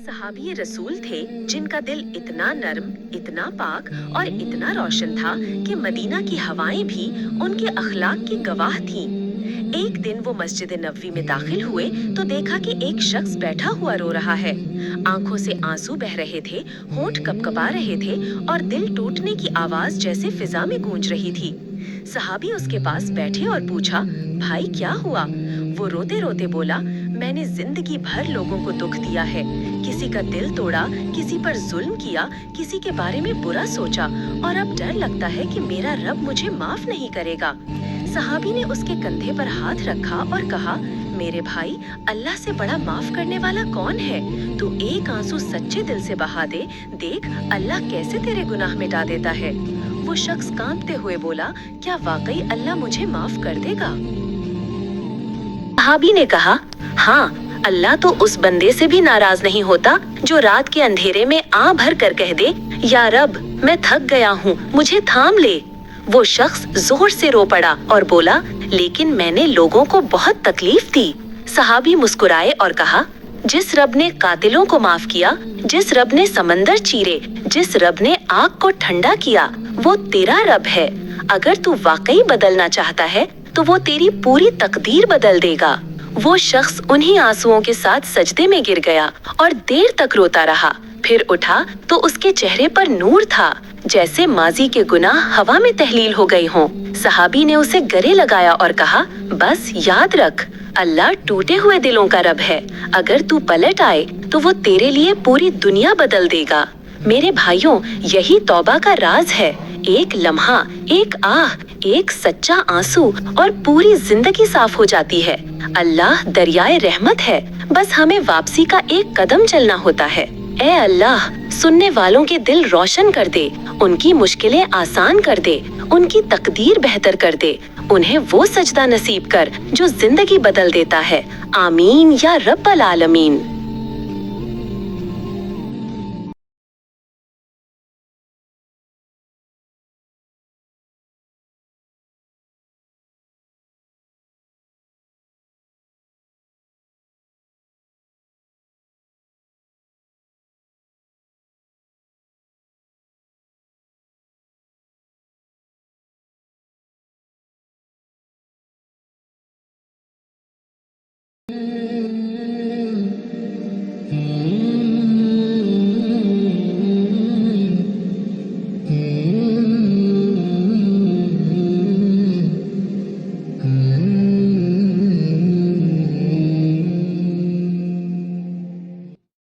सहाबी रसूल थे जिनका दिल इतना नर्म, इतना पाक और इतना रोशन था कि मदीना की हवाएं भी उनके अखलाक की गवाह थीं। एक दिन वो मस्जिद नबवी में दाखिल हुए तो देखा कि एक शख्स बैठा हुआ रो रहा है। आंखों से आंसू बह रहे थे, होंठ कपकपा रहे थे और दिल टूटने की आवाज जैसे फिजा में गूंज रही थी। सहाबी उसके पास बैठे और पूछा, भाई क्या हुआ? वो रोते रोते बोला, मैंने जिंदगी भर लोगों को दुख दिया है, किसी का दिल तोड़ा, किसी पर जुल्म किया, किसी के बारे में बुरा सोचा और अब डर लगता है कि मेरा रब मुझे माफ नहीं करेगा। सहाबी ने उसके कंधे पर हाथ रखा और कहा, मेरे भाई, अल्लाह से बड़ा माफ करने वाला कौन है? तू एक आंसू सच्चे दिल से बहा दे, देख अल्लाह कैसे तेरे गुनाह मिटा देता है। वो शख्स कांपते हुए बोला, क्या वाकई अल्लाह मुझे माफ कर देगा? सहाबी ने कहा, हाँ, अल्लाह तो उस बंदे से भी नाराज नहीं होता जो रात के अंधेरे में आ भर कर कह दे, या रब, मैं थक गया हूँ, मुझे थाम ले। वो शख्स जोर से रो पड़ा और बोला, लेकिन मैंने लोगों को बहुत तकलीफ दी। सहाबी मुस्कुराए और कहा, जिस रब ने कातिलों को माफ किया, जिस रब ने समंदर चीरे, जिस रब ने आग को ठंडा किया, वो तेरा रब है। अगर तू वाकई बदलना चाहता है तो वो तेरी पूरी तकदीर बदल देगा। वो शख्स उन्हीं आंसुओं के साथ सजदे में गिर गया और देर तक रोता रहा। फिर उठा तो उसके चेहरे पर नूर था, जैसे माजी के गुनाह हवा में तहलील हो गए हों। सहाबी ने उसे गले लगाया और कहा, बस याद रख, अल्लाह टूटे हुए दिलों का रब है। अगर तू पलट आए तो वो तेरे लिए पूरी दुनिया बदल देगा। मेरे भाइयों, यही तौबा का राज है। एक लम्हा, एक आह, एक सच्चा आंसू और पूरी जिंदगी साफ हो जाती है। अल्लाह दरियाए रहमत है, बस हमें वापसी का एक कदम चलना होता है। ए अल्लाह, सुनने वालों के दिल रोशन कर दे, उनकी मुश्किलें आसान कर दे, उनकी तकदीर बेहतर कर दे। उन्हें वो सजदा नसीब कर जो जिंदगी बदल देता है। आमीन या रब्बल आलमीन।